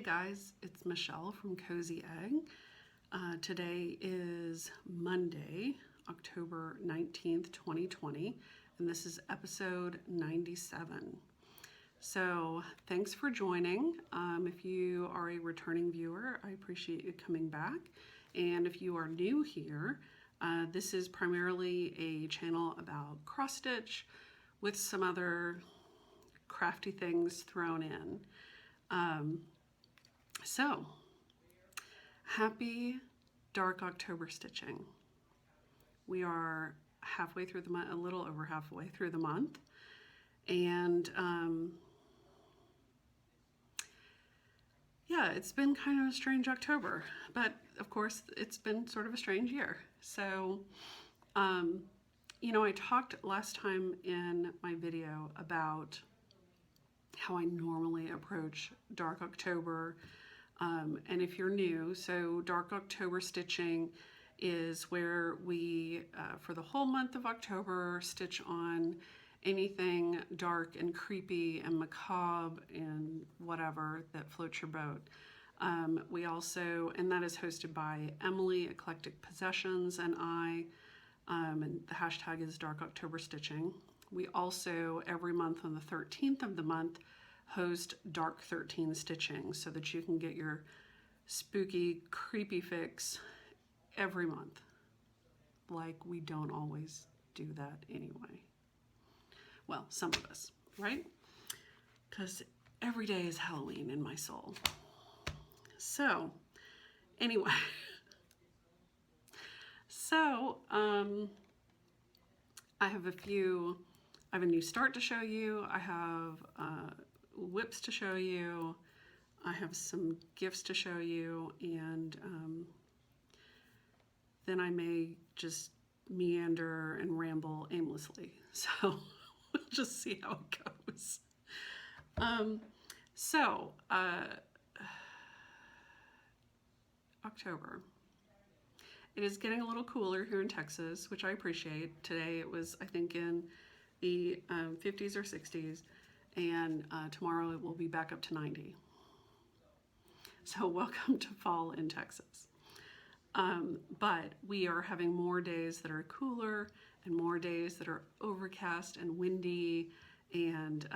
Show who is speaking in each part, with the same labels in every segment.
Speaker 1: guys, it's Michelle from Cozyegg. Today is Monday, October 19th, 2020, and this is episode 97. So thanks for joining. If you are a returning viewer, I appreciate you coming back. And if you are new here, this is primarily a channel about cross stitch with some other crafty things thrown in. So happy dark October stitching. We are halfway through the month, a little over halfway through the month, and yeah, it's been kind of a strange October, but of course it's been sort of a strange year. So you know, I talked last time in my video about how I normally approach dark October. And if you're new, so dark October stitching is where we, for the whole month of October, stitch on anything dark and creepy and macabre and whatever that floats your boat. We also, and that is hosted by Emily, Eclectic Possessions, and I, and the hashtag is Dark October Stitching. We also, every month on the 13th of the month, host Dark 13 Stitching so that you can get your spooky, creepy fix every month. Like, we don't always do that anyway. Well, some of us, right? Because every day is Halloween in my soul. So, anyway. So, I have a new start to show you. I have whips to show you. I have some gifts to show you, and then I may just meander and ramble aimlessly. So we'll just see how it goes. October. It is getting a little cooler here in Texas, which I appreciate. Today it was, I think, in the 50s or 60s, and tomorrow it will be back up to 90. So welcome to fall in Texas. But we are having more days that are cooler and more days that are overcast and windy, and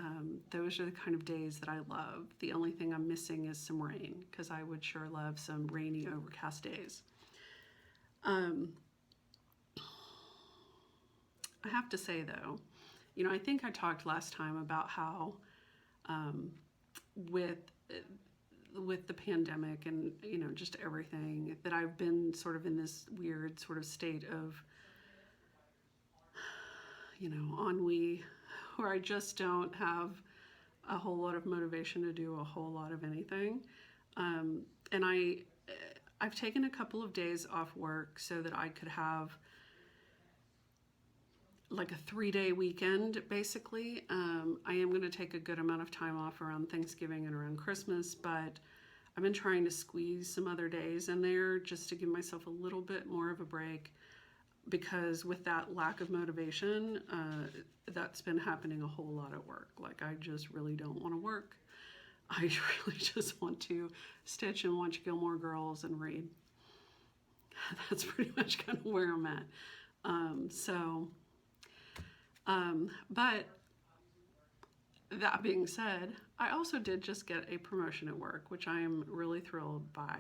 Speaker 1: those are the kind of days that I love. The only thing I'm missing is some rain, because I would sure love some rainy, overcast days. I have to say though, you know, I think I talked last time about how with the pandemic and, you know, just everything, that I've been sort of in this weird sort of state of, you know, ennui, where I just don't have a whole lot of motivation to do a whole lot of anything. And I've taken a couple of days off work so that I could have like a 3-day weekend, basically. I am going to take a good amount of time off around Thanksgiving and around Christmas, but I've been trying to squeeze some other days in there just to give myself a little bit more of a break, because with that lack of motivation, that's been happening a whole lot at work. Like, I just really don't want to work. I really just want to stitch and watch Gilmore Girls and read. That's pretty much kind of where I'm at. But that being said, I also did just get a promotion at work, which I am really thrilled by.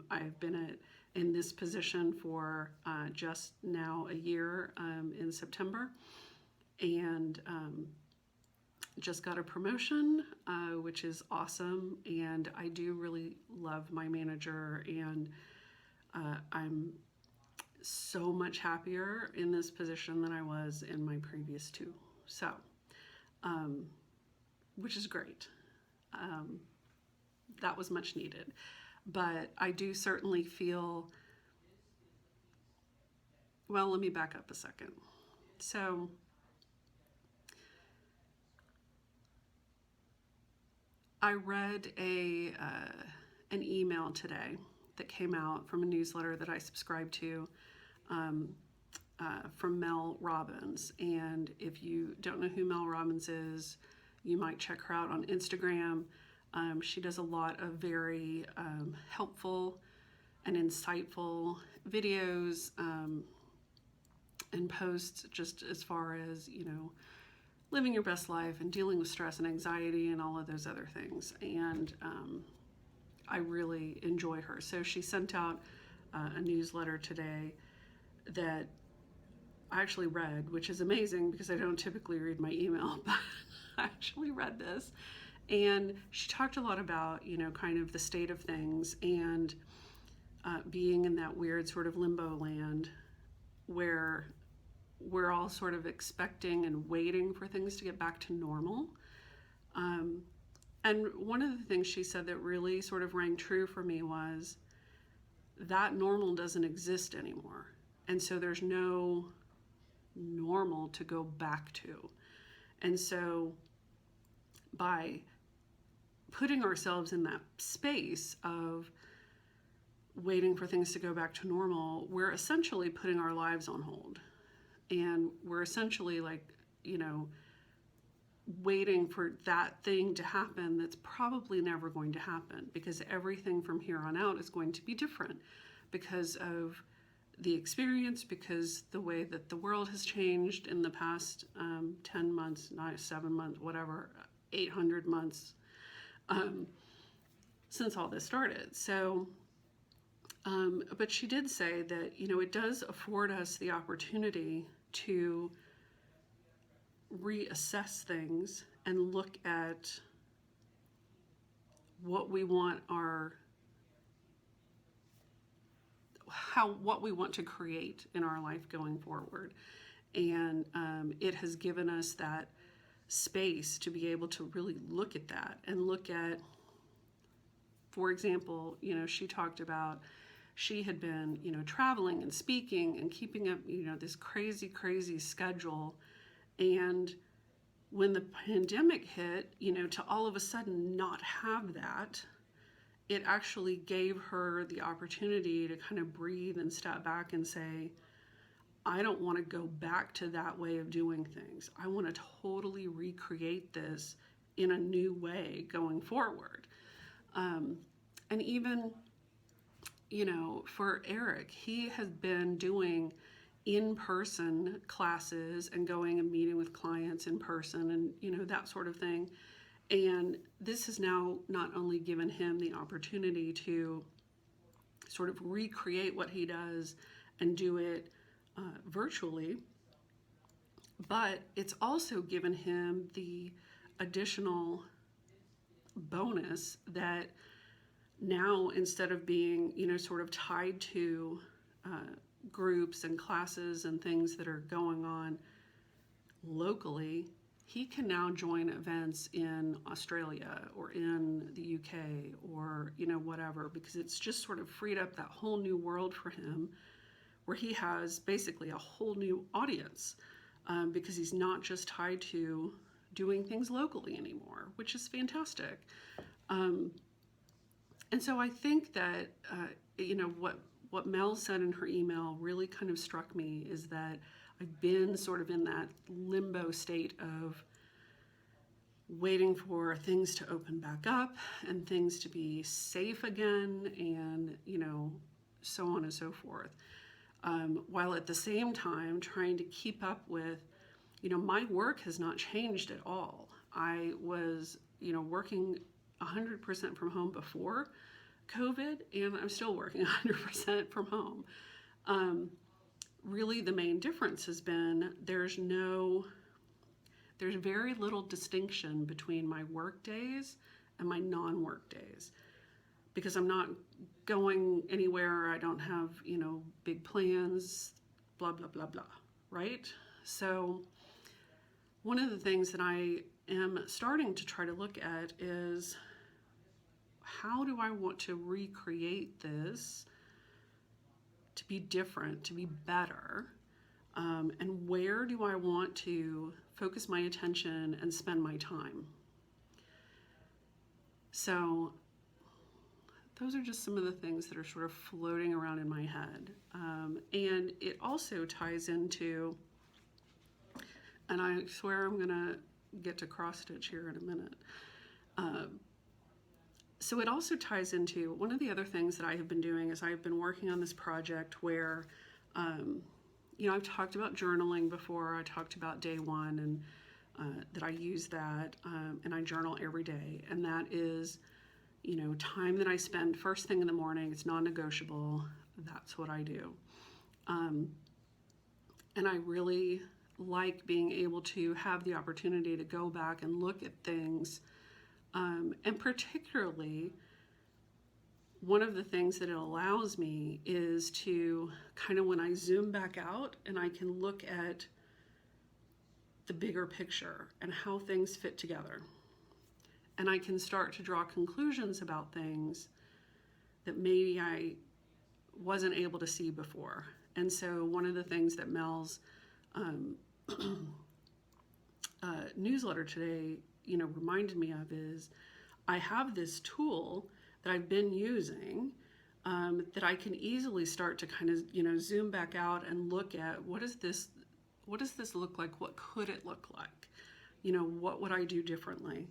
Speaker 1: I've been in this position for just now a year in September, and just got a promotion, which is awesome, and I do really love my manager, and I'm so much happier in this position than I was in my previous two. So, which is great. That was much needed. But I do certainly feel, well, let me back up a second. So, I read an email today that came out from a newsletter that I subscribe to from Mel Robbins. And if you don't know who Mel Robbins is, you might check her out on Instagram. She does a lot of very helpful and insightful videos and posts just as far as, living your best life and dealing with stress and anxiety and all of those other things. And I really enjoy her. So she sent out a newsletter today that I actually read, which is amazing because I don't typically read my email, but I actually read this. And she talked a lot about, kind of the state of things and being in that weird sort of limbo land where we're all sort of expecting and waiting for things to get back to normal. And one of the things she said that really sort of rang true for me was that normal doesn't exist anymore. And so there's no normal to go back to. And so by putting ourselves in that space of waiting for things to go back to normal, we're essentially putting our lives on hold. And we're essentially waiting for that thing to happen that's probably never going to happen, because everything from here on out is going to be different because of the experience, because the way that the world has changed in the past 10 months, 7 months, whatever, 800 months since all this started. So, but she did say that, it does afford us the opportunity to reassess things and look at what we want what we want to create in our life going forward. And it has given us that space to be able to really look at that and look at, for example, she talked about she had been, traveling and speaking and keeping up, this crazy schedule. And when the pandemic hit, to all of a sudden not have that, it actually gave her the opportunity to kind of breathe and step back and say, I don't want to go back to that way of doing things. I want to totally recreate this in a new way going forward. And even, for Eric, he has been doing in-person classes and going and meeting with clients in person and, that sort of thing. And this has now not only given him the opportunity to sort of recreate what he does and do it virtually, but it's also given him the additional bonus that now, instead of being, sort of tied to groups and classes and things that are going on locally, he can now join events in Australia or in the UK or, whatever, because it's just sort of freed up that whole new world for him where he has basically a whole new audience because he's not just tied to doing things locally anymore, which is fantastic. And so I think that, what Mel said in her email really kind of struck me, is that I've been sort of in that limbo state of waiting for things to open back up and things to be safe again and, so on and so forth. While at the same time trying to keep up with, my work has not changed at all. I was, working 100% from home before COVID, and I'm still working 100% from home. Really the main difference has been there's very little distinction between my work days and my non-work days, because I'm not going anywhere. I don't have, big plans, blah, blah, blah, blah, right? So one of the things that I am starting to try to look at is, how do I want to recreate this to be different, to be better? And where do I want to focus my attention and spend my time? So those are just some of the things that are sort of floating around in my head. And it also ties into, and I swear I'm going to get to cross stitch here in a minute. So it also ties into one of the other things that I have been doing is I've been working on this project where, I've talked about journaling before. I talked about day one and that I use that and I journal every day. And that is, time that I spend first thing in the morning. It's non-negotiable. That's what I do. And I really like being able to have the opportunity to go back and look at things. And particularly, one of the things that it allows me is to kind of when I zoom back out and I can look at the bigger picture and how things fit together. And I can start to draw conclusions about things that maybe I wasn't able to see before. And so one of the things that Mel's newsletter today, reminded me of is I have this tool that I've been using that I can easily start to kind of, zoom back out and look at what does this look like? What could it look like? What would I do differently?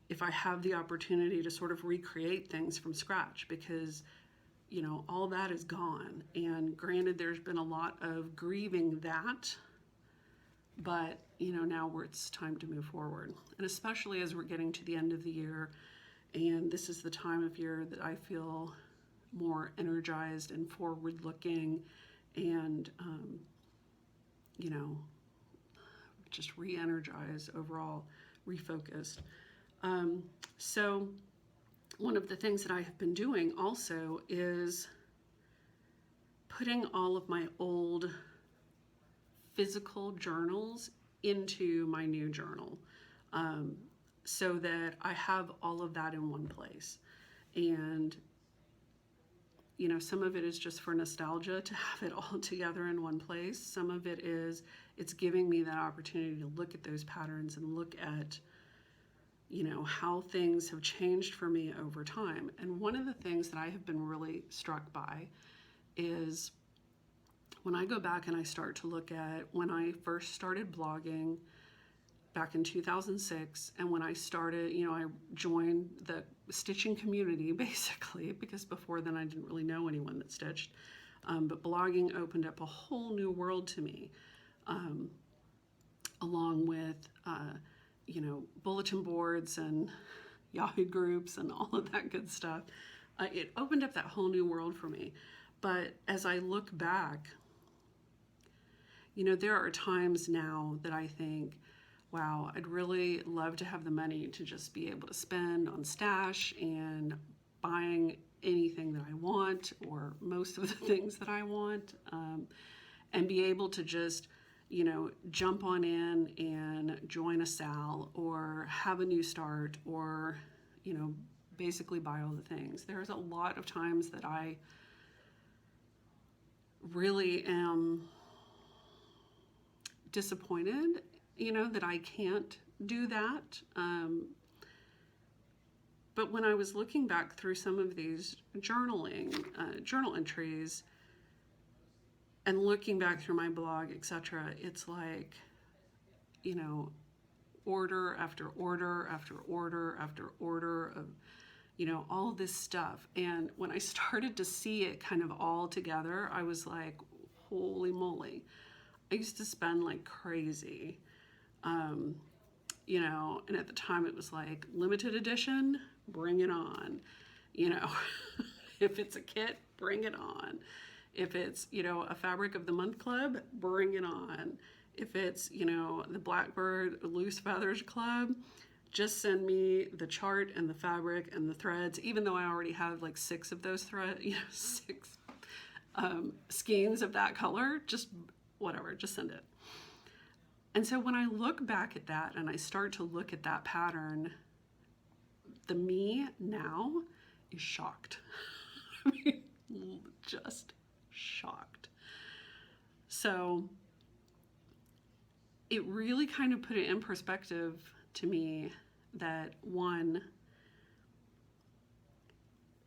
Speaker 1: If I have the opportunity to sort of recreate things from scratch, because all that is gone. And granted, there's been a lot of grieving that, but now it's time to move forward. And especially as we're getting to the end of the year, and this is the time of year that I feel more energized and forward looking and, just re-energized overall, refocused. So one of the things that I have been doing also is putting all of my old physical journals into my new journal so that I have all of that in one place. And, some of it is just for nostalgia to have it all together in one place. Some of it is it's giving me that opportunity to look at those patterns and look at how things have changed for me over time. And one of the things that I have been really struck by is when I go back and I start to look at when I first started blogging back in 2006, and when I started, I joined the stitching community basically, because before then I didn't really know anyone that stitched. But blogging opened up a whole new world to me, along with bulletin boards and Yahoo groups and all of that good stuff. It opened up that whole new world for me. But as I look back, there are times now that I think, wow, I'd really love to have the money to just be able to spend on stash and buying anything that I want, or most of the things that I want, and be able to just jump on in and join a Sal or have a new start or, basically buy all the things. There's a lot of times that I really am disappointed, that I can't do that. But when I was looking back through some of these journal entries, and looking back through my blog, etc., it's like, order after order after order after order of, all this stuff. And when I started to see it kind of all together, I was like, holy moly. I used to spend like crazy, and at the time it was like limited edition, bring it on. If it's a kit, bring it on. If it's, a fabric of the month club, bring it on. If it's, the Blackbird Loose Feathers Club, just send me the chart and the fabric and the threads, even though I already have like 6 of those threads, 6 skeins of that color, just whatever, just send it. And so when I look back at that and I start to look at that pattern, the me now is shocked. I mean, just shocked. So it really kind of put it in perspective to me that, one,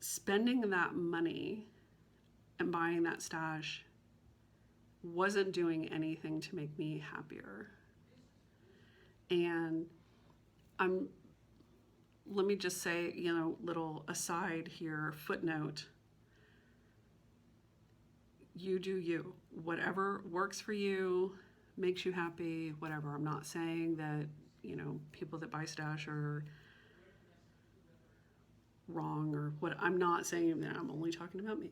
Speaker 1: spending that money and buying that stash wasn't doing anything to make me happier. And I'm let me just say, you know, little aside here, footnote. You do you. Whatever works for you, makes you happy, whatever. I'm not saying that, you know, people that buy stash are wrong or what. I'm not saying that. I'm only talking about me.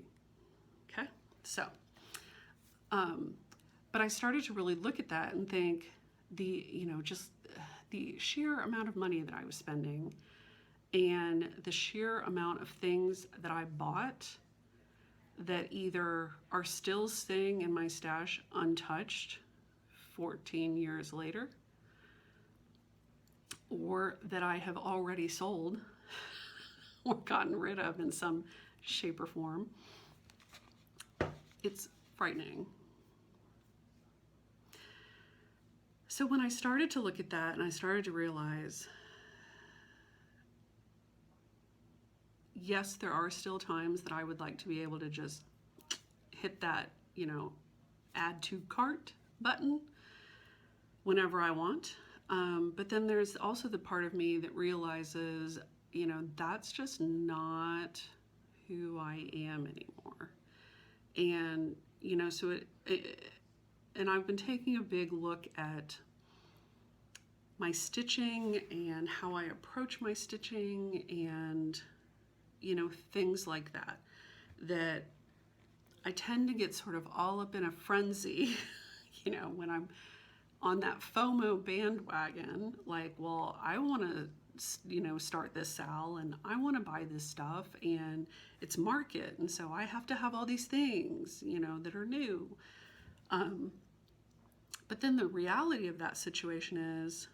Speaker 1: Okay? So, but I started to really look at that and think just the sheer amount of money that I was spending and the sheer amount of things that I bought that either are still sitting in my stash untouched 14 years later, or that I have already sold or gotten rid of in some shape or form. It's frightening. So when I started to look at that and I started to realize, yes, there are still times that I would like to be able to just hit that, you know, add to cart button whenever I want. But then there's also the part of me that realizes, you know, that's just not who I am anymore. And, you know, so and I've been taking a big look at my stitching and how I approach my stitching and, you know, things like that, that I tend to get sort of all up in a frenzy, you know, when I'm on that FOMO bandwagon, like, well, I want to, you know, start this sale and I want to buy this stuff and it's market. And so I have to have all these things, you know, that are new. But then the reality of that situation is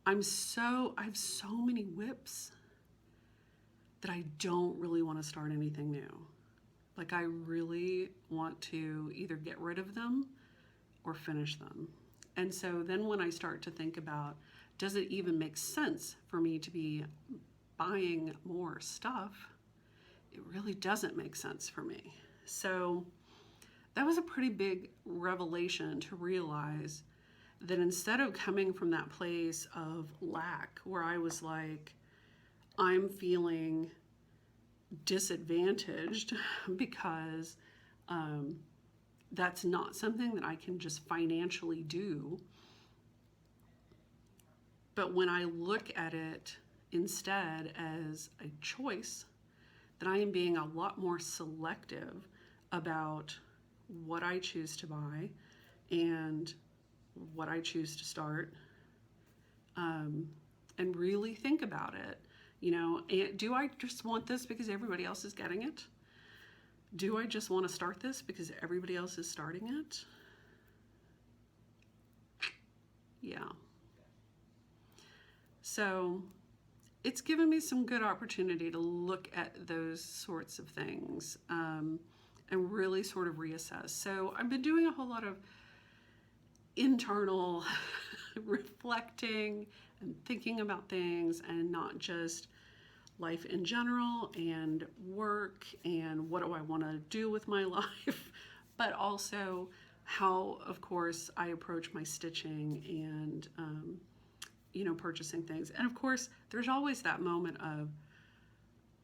Speaker 1: I have so many whips that I don't really want to start anything new. Like I really want to either get rid of them or finish them. And so then when I start to think about, does it even make sense for me to be buying more stuff? It really doesn't make sense for me. So that was a pretty big revelation to realize that instead of coming from that place of lack where I was like, I'm feeling disadvantaged because that's not something that I can just financially do. But when I look at it instead as a choice, that I am being a lot more selective about what I choose to buy and what I choose to start, and really think about it. You know, do I just want this because everybody else is getting it? Do I just want to start this because everybody else is starting it? Yeah. So it's given me some good opportunity to look at those sorts of things and really sort of reassess. So I've been doing a whole lot of internal reflecting and thinking about things, and not just life in general and work and what do I want to do with my life, but also how, of course, I approach my stitching and, you know, purchasing things. And of course, there's always that moment of,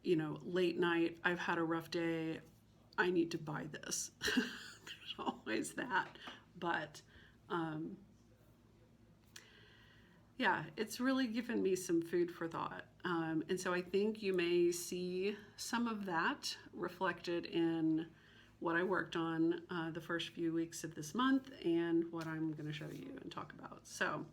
Speaker 1: you know, late night, I've had a rough day, I need to buy this. There's always that. But yeah, it's really given me some food for thought. And so I think you may see some of that reflected in what I worked on the first few weeks of this month and what I'm going to show you and talk about. So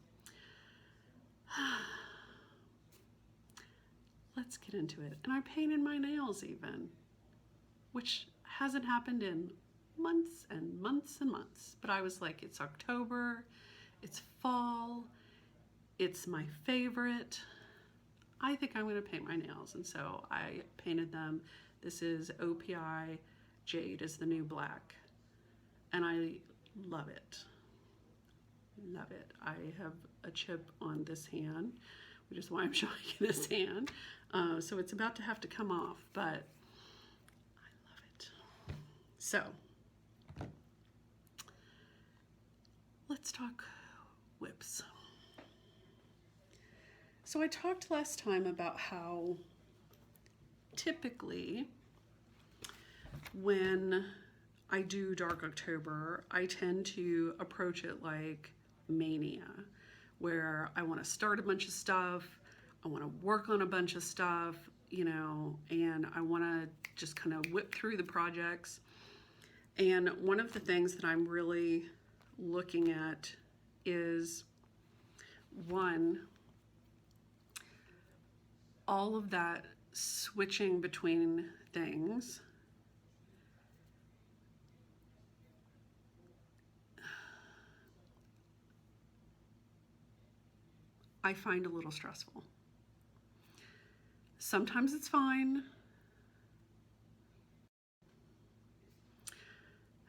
Speaker 1: let's get into it. And I painted my nails even, which hasn't happened in months and months and months. But I was like, it's October, it's fall, it's my favorite. I think I'm going to paint my nails. And so I painted them. This is OPI Jade is the new black. And I love it. Love it. I have a chip on this hand, which is why I'm showing you this hand. So it's about to have to come off, but I love it. So let's talk whips. So So I talked last time about how typically when I do Dark October, I tend to approach it like mania, where I want to start a bunch of stuff, I want to work on a bunch of stuff, you know, and I want to just kind of whip through the projects. And one of the things that I'm really looking at is, one, all of that switching between things. I find a little stressful. Sometimes it's fine.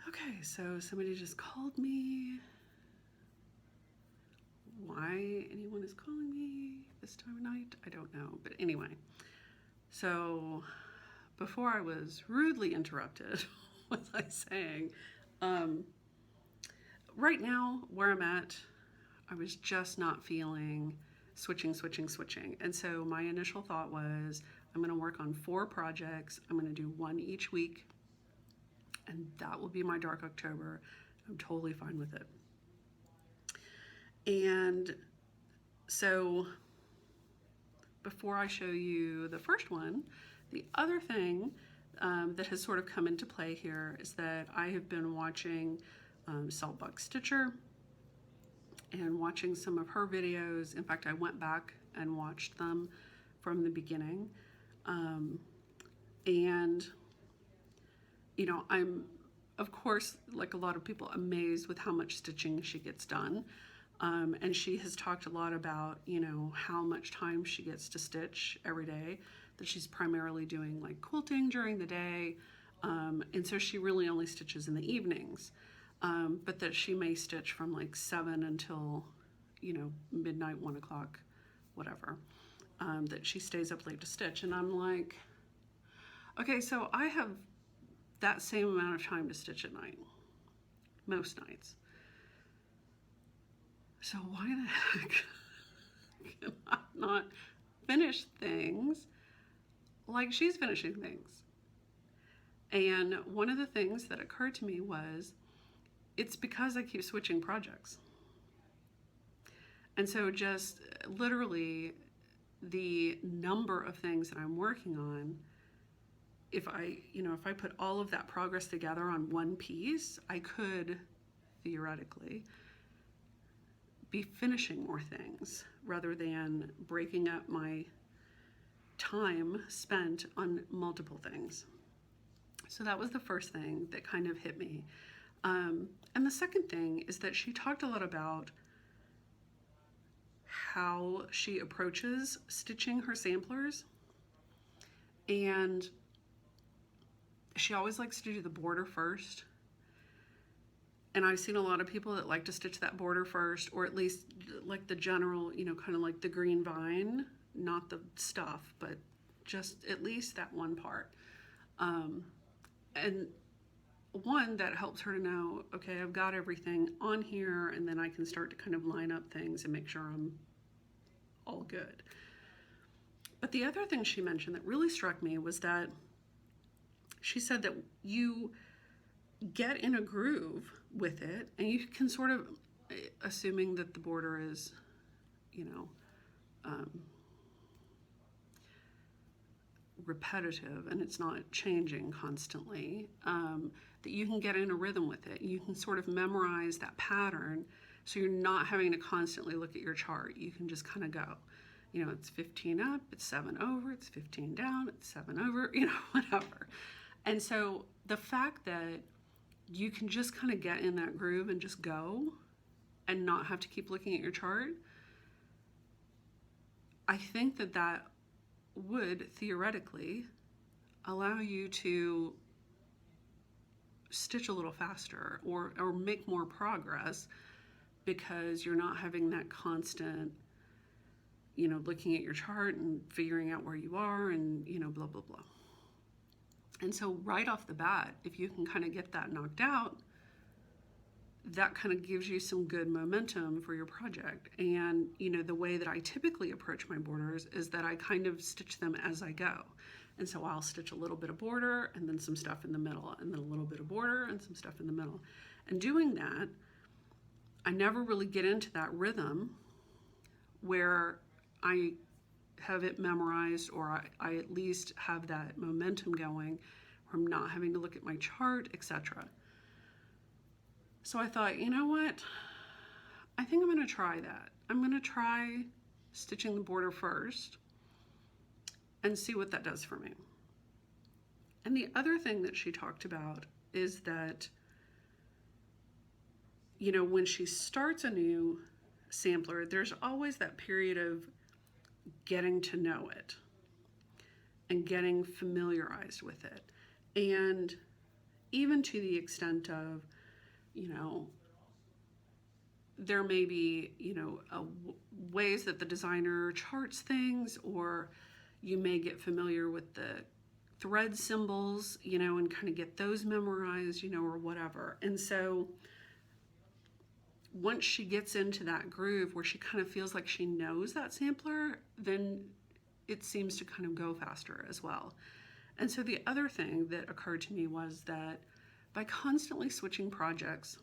Speaker 1: Okay, so somebody just called me. Why anyone is calling me this time of night, I don't know. But anyway, so before I was rudely interrupted, what was I saying? Right now, where I'm at, I was just not feeling switching. And so my initial thought was, I'm going to work on 4 projects. I'm going to do 1 each week. And that will be my Dark October. I'm totally fine with it. And so before I show you the first one, the other thing that has sort of come into play here is that I have been watching Saltbuck Stitcher and watching some of her videos. In fact, I went back and watched them from the beginning. And, you know, I'm, of course, like a lot of people, amazed with how much stitching she gets done. And she has talked a lot about, you know, how much time she gets to stitch every day, that she's primarily doing like quilting during the day. And so she really only stitches in the evenings. But that she may stitch from like 7 until, you know, midnight, 1 o'clock, whatever, that she stays up late to stitch. And I'm like, okay, so I have that same amount of time to stitch at night, most nights. So why the heck can I not finish things like she's finishing things? And one of the things that occurred to me was, it's because I keep switching projects. And so just literally the number of things that I'm working on, if I put all of that progress together on one piece, I could theoretically be finishing more things rather than breaking up my time spent on multiple things. So that was the first thing that kind of hit me. And the second thing is that she talked a lot about how she approaches stitching her samplers. And she always likes to do the border first. And I've seen a lot of people that like to stitch that border first, or at least like the general, you know, kind of like the green vine, not the stuff, but just at least that one part. And one, that helps her to know, okay, I've got everything on here, and then I can start to kind of line up things and make sure I'm all good. But the other thing she mentioned that really struck me was that she said that you get in a groove with it, and you can sort of, assuming that the border is, you know, repetitive and it's not changing constantly, that you can get in a rhythm with it. You can sort of memorize that pattern, so you're not having to constantly look at your chart. You can just kind of go, you know, it's 15 up, it's 7 over, it's 15 down, it's 7 over, you know, whatever. And so the fact that you can just kind of get in that groove and just go and not have to keep looking at your chart, I think that that would theoretically allow you to stitch a little faster or make more progress, because you're not having that constant, you know, looking at your chart and figuring out where you are and, you know, blah, blah, blah. And so right off the bat, if you can kind of get that knocked out, that kind of gives you some good momentum for your project. And, you know, the way that I typically approach my borders is that I kind of stitch them as I go. And so I'll stitch a little bit of border and then some stuff in the middle, and then a little bit of border and some stuff in the middle. And doing that, I never really get into that rhythm where I have it memorized, or I at least have that momentum going from not having to look at my chart, etc. So I thought, you know what? I think I'm going to try that. I'm going to try stitching the border first and see what that does for me. And the other thing that she talked about is that, you know, when she starts a new sampler, there's always that period of getting to know it and getting familiarized with it. And even to the extent of, you know, there may be, you know, ways that the designer charts things, or you may get familiar with the thread symbols, you know, and kind of get those memorized, you know, or whatever. And so once she gets into that groove where she kind of feels like she knows that sampler, then it seems to kind of go faster as well. And so the other thing that occurred to me was that by constantly switching projects,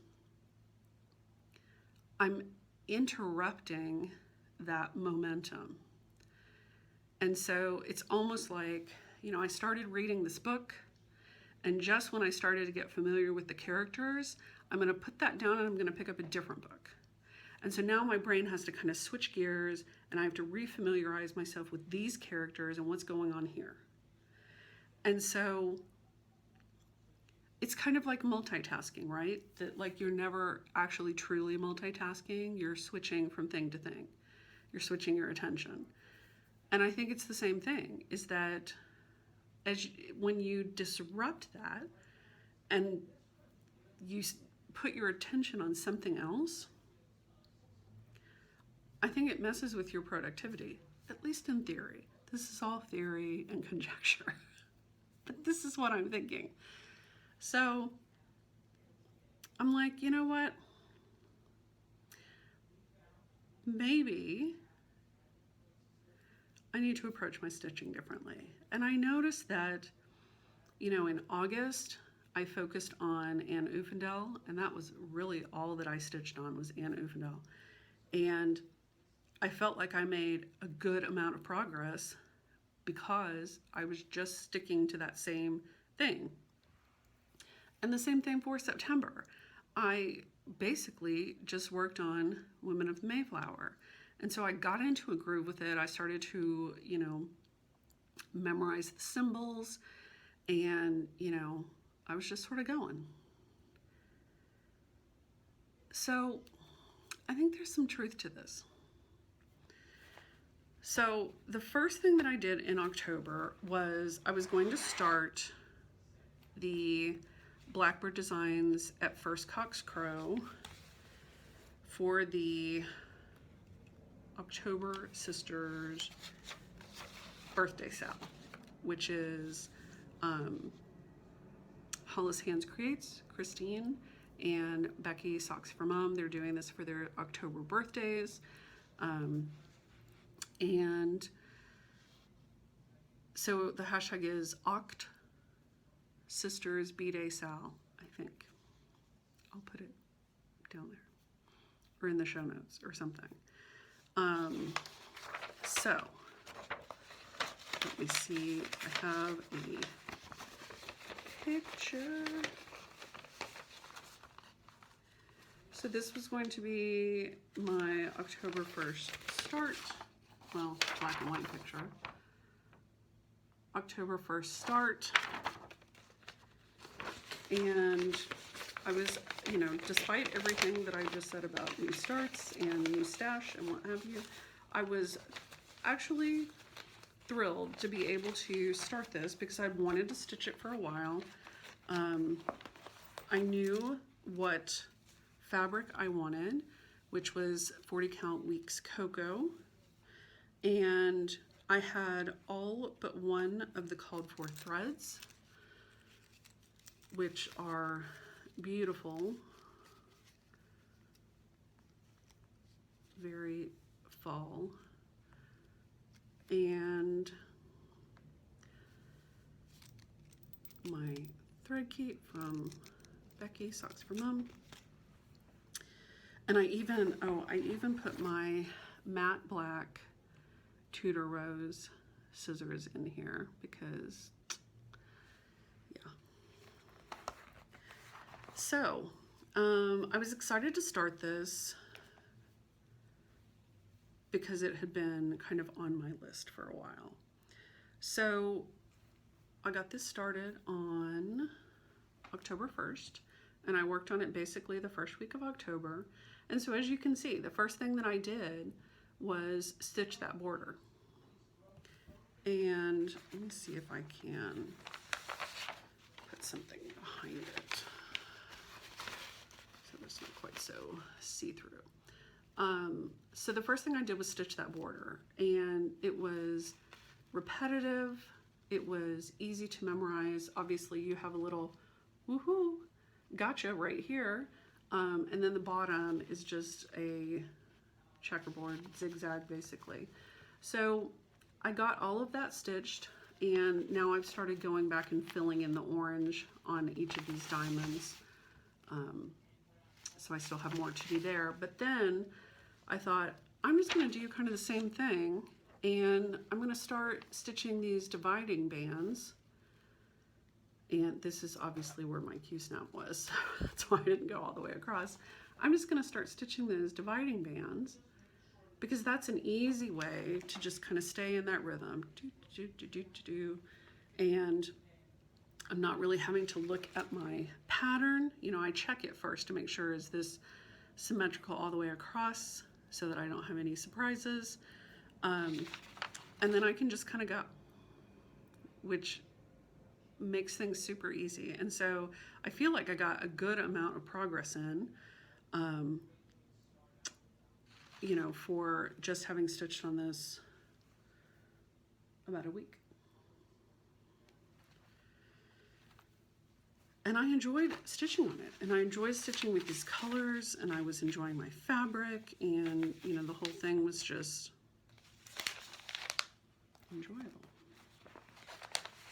Speaker 1: I'm interrupting that momentum. And so it's almost like, you know, I started reading this book, and just when I started to get familiar with the characters, I'm going to put that down and I'm going to pick up a different book. And so now my brain has to kind of switch gears, and I have to refamiliarize myself with these characters and what's going on here. And so it's kind of like multitasking, right? That like you're never actually truly multitasking. You're switching from thing to thing. You're switching your attention. And I think it's the same thing, is that when you disrupt that and you put your attention on something else, I think it messes with your productivity, at least in theory. This is all theory and conjecture, but this is what I'm thinking. So I'm like, you know what? Maybe I need to approach my stitching differently. And I noticed that, you know, in August, I focused on Anne Ufendel, and that was really all that I stitched on was Anne Ufendel. And I felt like I made a good amount of progress because I was just sticking to that same thing. And the same thing for September. I basically just worked on Women of the Mayflower. And so I got into a groove with it. I started to, you know, memorize the symbols, and, you know, I was just sort of going. So I think there's some truth to this. So the first thing that I did in October was I was going to start the Blackbird Designs at First Cock's Crow for the October Sisters birthday sale, which is Hollis Hands Creates, Christine, and Becky Socks for Mom. They're doing this for their October birthdays. And so the hashtag is Oct Sisters B-Day Sal, I think. I'll put it down there or in the show notes or something. So let me see, I have a picture. So this was going to be my October 1st start. Well, black and white picture. October 1st start. And I was, you know, despite everything that I just said about new starts and new stash and what have you, I was actually thrilled to be able to start this because I wanted to stitch it for a while. I knew what fabric I wanted, which was 40 count weeks cocoa, and I had all but one of the called for threads, which are beautiful very fall. And my thread keep from Becky, Socks for Mom. And I even put my matte black Tudor Rose scissors in here because, yeah. So, I was excited to start this because it had been kind of on my list for a while. So I got this started on October 1st, and I worked on it basically the first week of October. And so as you can see, the first thing that I did was stitch that border. And let me see if I can put something behind it so it's not quite so see-through. So the first thing I did was stitch that border, and it was repetitive. It was easy to memorize. Obviously you have a little woohoo gotcha right here. And then the bottom is just a checkerboard zigzag basically. So I got all of that stitched, and now I've started going back and filling in the orange on each of these diamonds. So I still have more to do there, but then I thought I'm just going to do kind of the same thing, and I'm going to start stitching these dividing bands. And this is obviously where my Q-snap was, that's why I didn't go all the way across. I'm just going to start stitching those dividing bands because that's an easy way to just kind of stay in that rhythm. And I'm not really having to look at my pattern. You know, I check it first to make sure is this symmetrical all the way across so that I don't have any surprises. And then I can just kind of go, which makes things super easy. And so I feel like I got a good amount of progress in, you know, for just having stitched on this about a week. And I enjoyed stitching on it, and I enjoyed stitching with these colors, and I was enjoying my fabric, and you know, the whole thing was just enjoyable.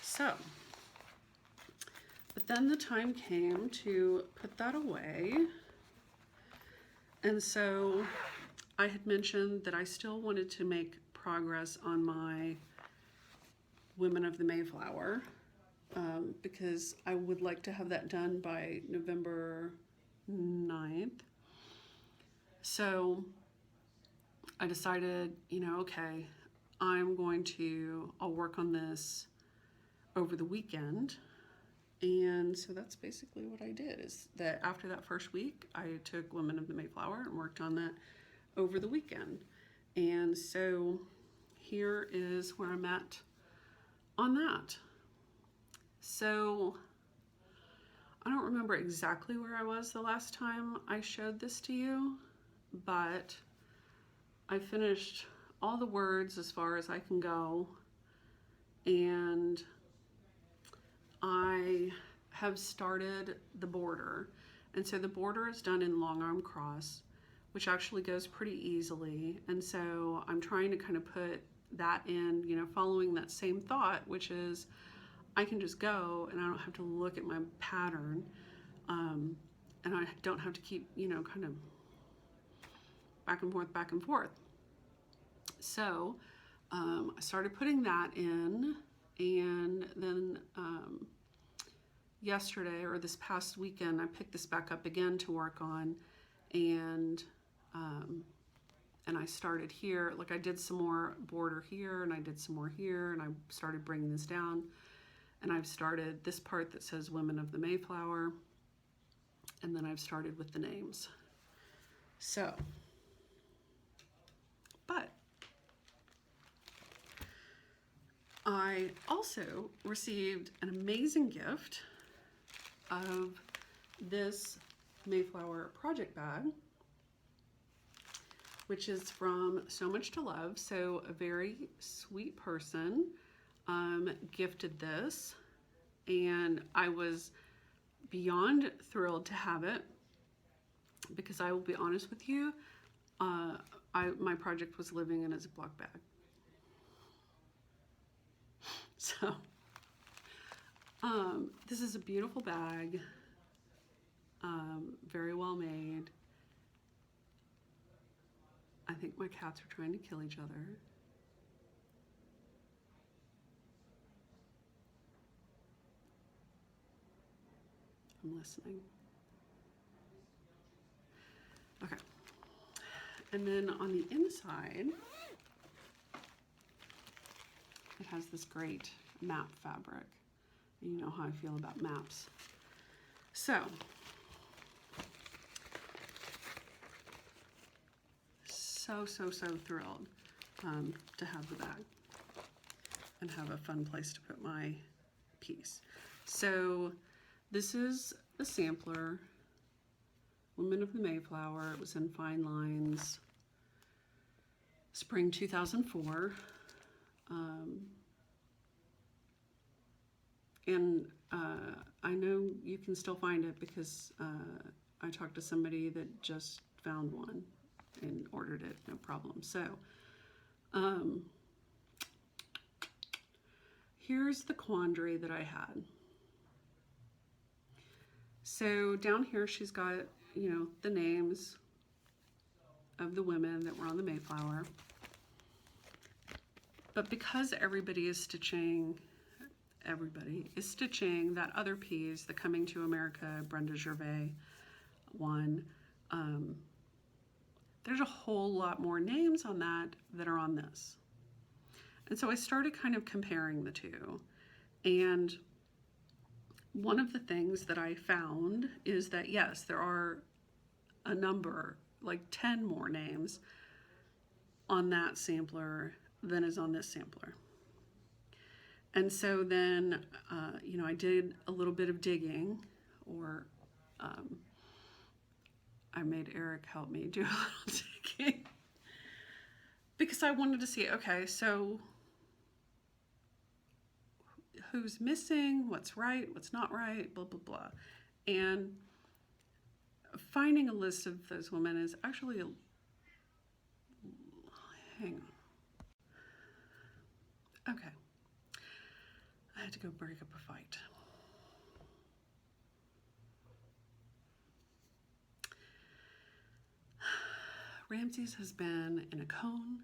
Speaker 1: So, but then the time came to put that away, and so I had mentioned that I still wanted to make progress on my Women of the Mayflower, because I would like to have that done by November 9th. So I decided, you know, okay, I'll work on this over the weekend. And so that's basically what I did, is that after that first week, I took Women of the Mayflower and worked on that over the weekend. And so here is where I'm at on that. So I don't remember exactly where I was the last time I showed this to you, but I finished all the words as far as I can go, and I have started the border. And so the border is done in long arm cross, which actually goes pretty easily. And so I'm trying to kind of put that in, you know, following that same thought, which is I can just go and I don't have to look at my pattern, and I don't have to keep, you know, kind of back and forth, back and forth. So I started putting that in, and then yesterday, or this past weekend, I picked this back up again to work on, and I started here. Like I did some more border here, and I did some more here, and I started bringing this down. And I've started this part that says Women of the Mayflower, and then I've started with the names. So, but I also received an amazing gift of this Mayflower Project Bag, which is from So Much to Love. So a very sweet person gifted this, and I was beyond thrilled to have it, because I will be honest with you, my project was living in a Ziploc bag. So, this is a beautiful bag, very well made. I think my cats are trying to kill each other. I'm listening. Okay. And then on the inside, it has this great map fabric. You know how I feel about maps. So, so thrilled to have the bag and have a fun place to put my piece. So this is a sampler, Women of the Mayflower. It was in fine lines, spring 2004. And I know you can still find it because I talked to somebody that just found one and ordered it, no problem. So here's the quandary that I had. So down here she's got, you know, the names of the women that were on the Mayflower. But because everybody is stitching that other piece, the Coming to America Brenda Gervais one, there's a whole lot more names on that are on this. And so I started kind of comparing the two. And one of the things that I found is that, yes, there are a number, like 10 more names on that sampler than is on this sampler. And so then, you know, I did a little bit of digging, or I made Eric help me do a little digging because I wanted to see, okay, so who's missing, what's right, what's not right, blah, blah, blah. And finding a list of those women is actually, hang on. Okay. I had to go break up a fight. Ramses has been in a cone.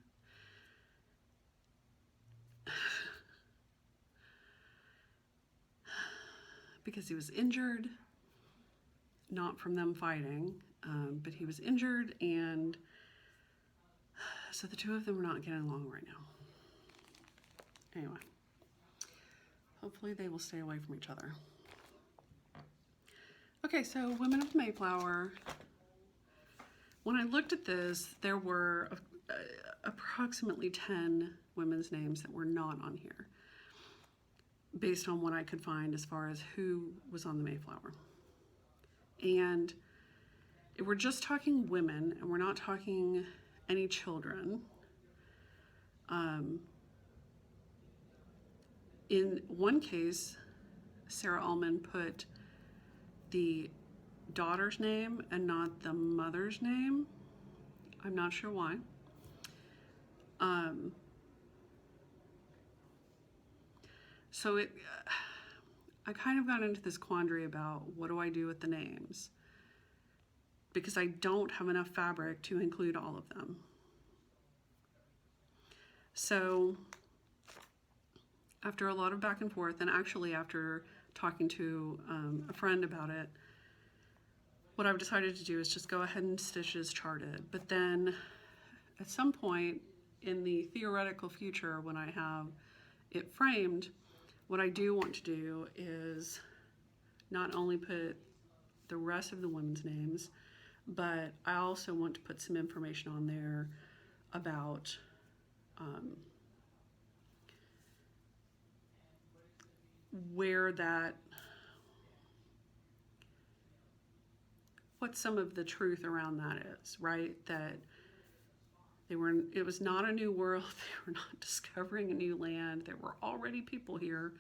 Speaker 1: Because he was injured, not from them fighting, but he was injured, and so the two of them are not getting along right now. Anyway, hopefully they will stay away from each other. Okay, so Women of the Mayflower. When I looked at this, there were approximately 10 women's names that were not on here, based on what I could find as far as who was on the Mayflower. And if we're just talking women, and we're not talking any children, in one case, Sarah Ullman put the daughter's name and not the mother's name. I'm not sure why. So I kind of got into this quandary about what do I do with the names, because I don't have enough fabric to include all of them. So after a lot of back and forth, and actually after talking to a friend about it, what I've decided to do is just go ahead and stitch as charted. But then at some point in the theoretical future, when I have it framed, what I do want to do is not only put the rest of the women's names, but I also want to put some information on there about where that, what some of the truth around that is, right? That it was not a new world. They were not discovering a new land. There were already people here,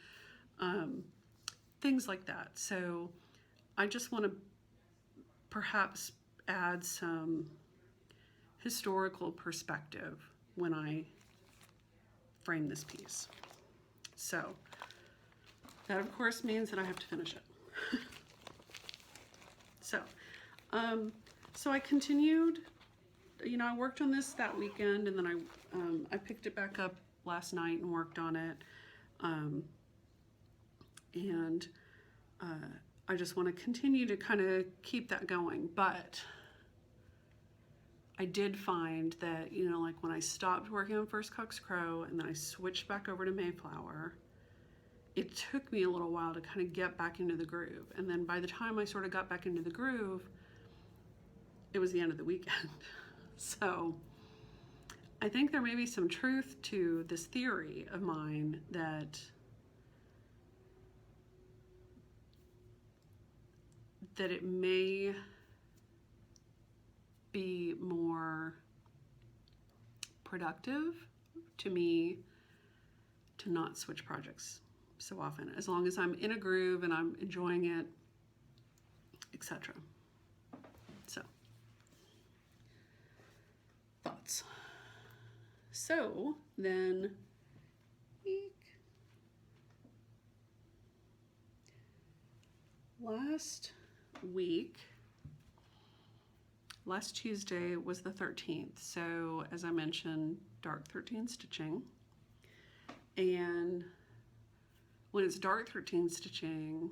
Speaker 1: things like that. So I just want to perhaps add some historical perspective when I frame this piece. So that of course means that I have to finish it. So I continued, I worked on this that weekend, and then I picked it back up last night and worked on it. I just want to continue to kind of keep that going. But I did find that, like when I stopped working on First Cock's Crow and then I switched back over to Mayflower, it took me a little while to kind of get back into the groove. And then by the time I sort of got back into the groove, it was the end of the weekend. So I think there may be some truth to this theory of mine that it may be more productive to me to not switch projects so often, as long as I'm in a groove and I'm enjoying it, etc. So, thoughts. So then, last Tuesday was the 13th. So as I mentioned, dark 13 stitching. And when it's dark 13 stitching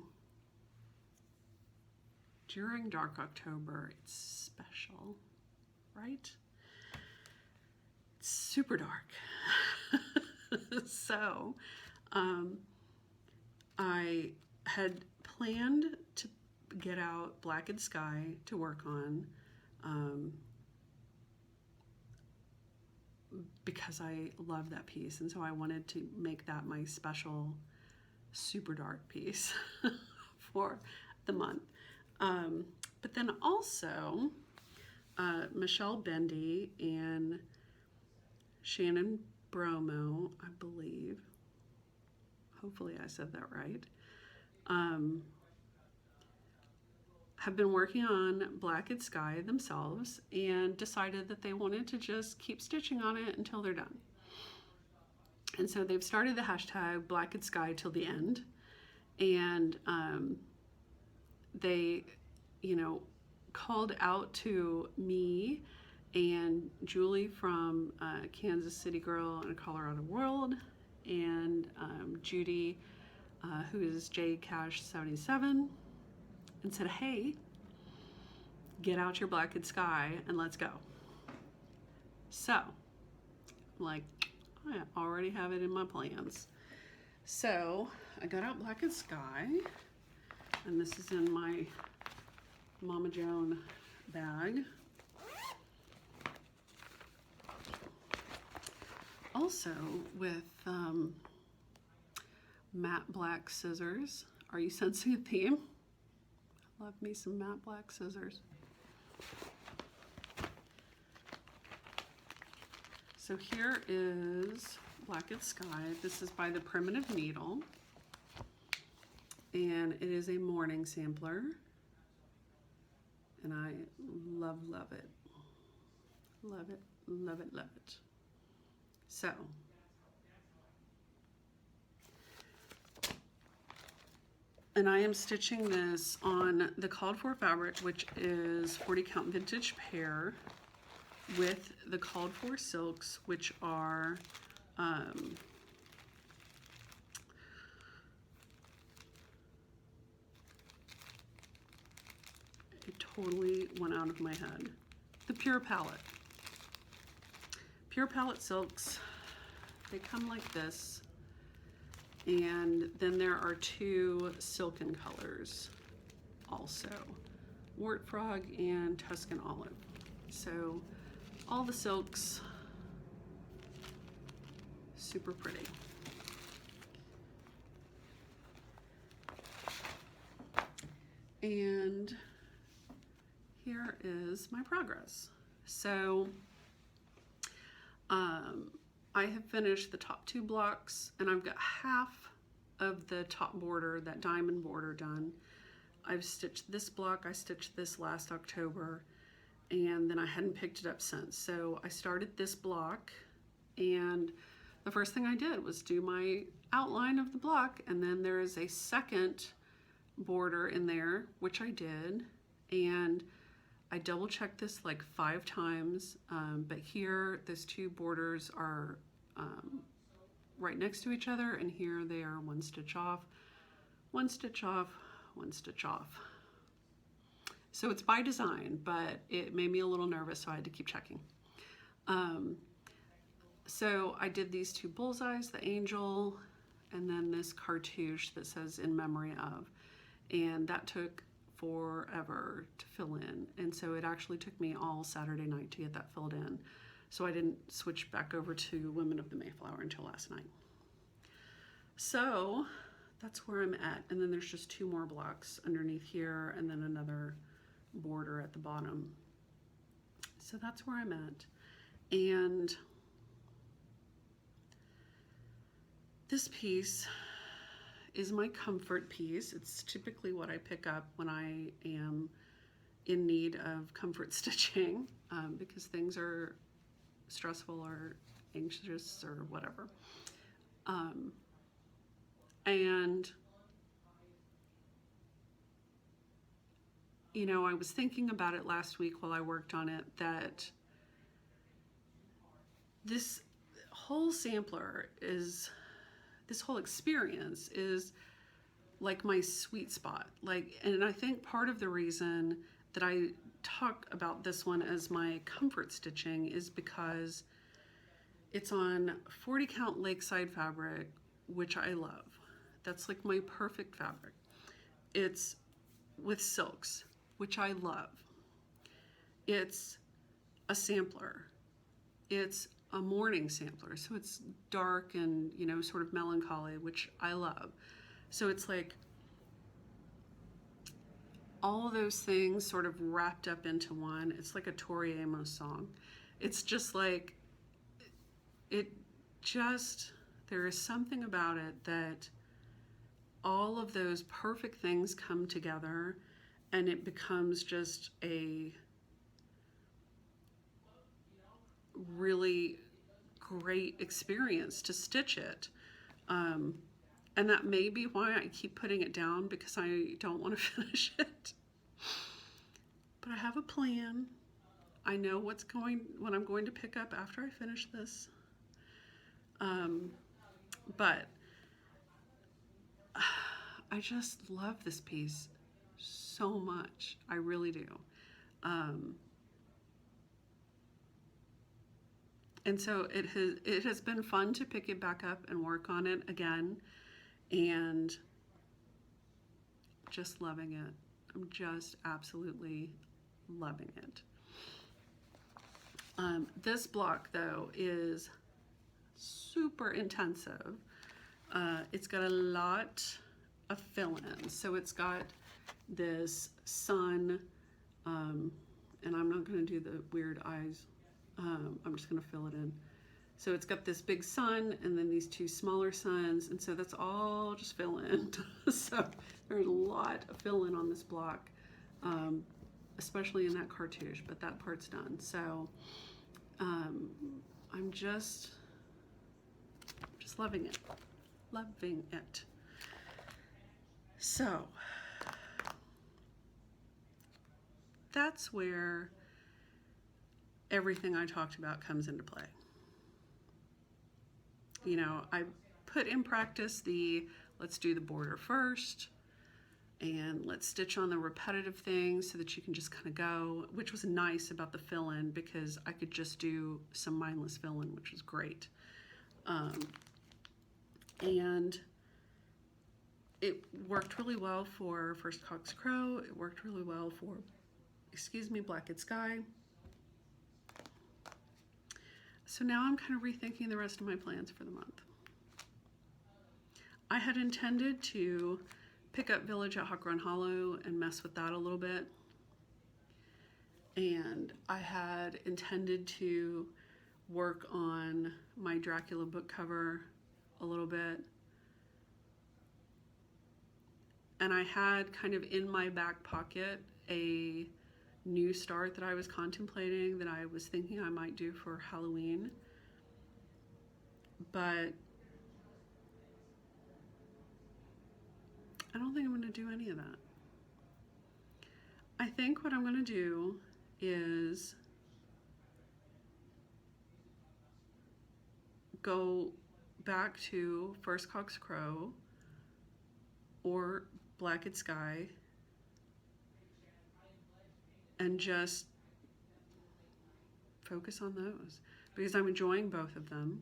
Speaker 1: during dark October, it's special, right? It's super dark. So I had planned to get out Blackened Sky to work on because I love that piece, and so I wanted to make that my special super dark piece for the month. But then also Michelle Bendy and Shannon Bromo, I believe, hopefully I said that right, have been working on Blackened Sky themselves and decided that they wanted to just keep stitching on it until they're done. And so they've started the hashtag Blackened Sky till the end. And they, called out to me and Julie from Kansas City Girl and Colorado World, and Judy, who is JCash77, and said, hey, get out your Blackened Sky and let's go. So, I'm like, I already have it in my plans. So, I got out Blackened Sky, and this is in my Mama Joan bag. Also with matte black scissors. Are you sensing a theme? Love me some matte black scissors. So here is Blackened Sky. This is by the Primitive Needle, and it is a morning sampler, and I love it. Love it, love it, love it. So, and I am stitching this on the called for fabric, which is 40 count vintage pear, with the called for silks, which are it totally went out of my head. The Pure Palette. Pure Palette silks, they come like this. And then there are two silken colors also, Wart Frog and Tuscan Olive. So all the silks, super pretty. And here is my progress. So I have finished the top two blocks, and I've got half of the top border, that diamond border, done. I've stitched this block, I stitched this last October, and then I hadn't picked it up since. So I started this block, and the first thing I did was do my outline of the block, and then there is a second border in there, which I did, and I double checked this like 5 times, but here those 2 borders are right next to each other, and here they are 1 stitch off, 1 stitch off, 1 stitch off. So it's by design, but it made me a little nervous, so I had to keep checking. So I did these 2 bullseyes, the angel, and then this cartouche that says in memory of, and that took forever to fill in, and so it actually took me all Saturday night to get that filled in, so I didn't switch back over to Women of the Mayflower until last night. So that's where I'm at, and then there's just 2 more blocks underneath here, and then another border at the bottom. So that's where I'm at, and this piece is my comfort piece. It's typically what I pick up when I am in need of comfort stitching, because things are stressful or anxious or whatever. And you know, I was thinking about it last week while I worked on it, that this whole sampler is, this whole experience is like my sweet spot. Like, and I think part of the reason that I talk about this one as my comfort stitching is because it's on 40 count Lakeside fabric, which I love. That's like my perfect fabric. It's with silks, which I love. It's a sampler. It's a morning sampler, so it's dark and, you know, sort of melancholy, which I love. So it's like all of those things sort of wrapped up into one. It's like a Tori Amos song. It's just like, it just, there is something about it that all of those perfect things come together, and it becomes just a really great experience to stitch it. And that may be why I keep putting it down, because I don't want to finish it. But I have a plan. I know what I'm going to pick up after I finish this. But I just love this piece so much. I really do. And so it has been fun to pick it back up and work on it again, and just loving it. I'm just absolutely loving it. This block though is super intensive. It's got a lot of fill-in. So it's got this sun, and I'm not going to do the weird eyes. I'm just going to fill it in. So it's got this big sun and then these 2 smaller suns, and so that's all just fill in. So there's a lot of fill in on this block, especially in that cartouche, but that part's done. So I'm just loving it, loving it. So that's where everything I talked about comes into play. You know, I put in practice the let's do the border first, and let's stitch on the repetitive things so that you can just kind of go, which was nice about the fill-in, because I could just do some mindless fill-in, which was great. And it worked really well for First Cock's Crow. It worked really well for, excuse me, Blacked Sky. So now I'm kind of rethinking the rest of my plans for the month. I had intended to pick up Village at Hawk Run Hollow and mess with that a little bit. And I had intended to work on my Dracula book cover a little bit. And I had kind of in my back pocket a new start that I was contemplating, that I was thinking I might do for Halloween. But I don't think I'm going to do any of that. I think what I'm going to do is go back to First Cock's Crow or Blacked Sky and just focus on those, because I'm enjoying both of them.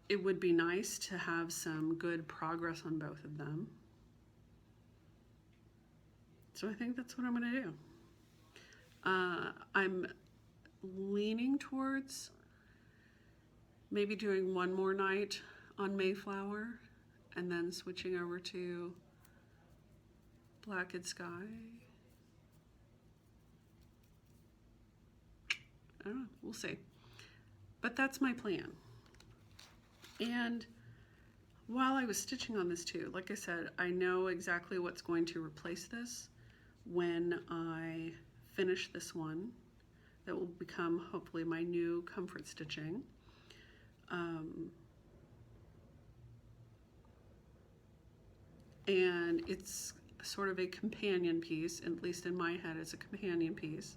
Speaker 1: It would be nice to have some good progress on both of them. So I think that's what I'm going to do. I'm leaning towards maybe doing one more night on Mayflower and then switching over to Blacked Sky. I don't know, we'll see. But that's my plan. And while I was stitching on this too, like I said, I know exactly what's going to replace this when I finish this one. That will become hopefully my new comfort stitching. And it's sort of a companion piece, at least in my head it's a companion piece.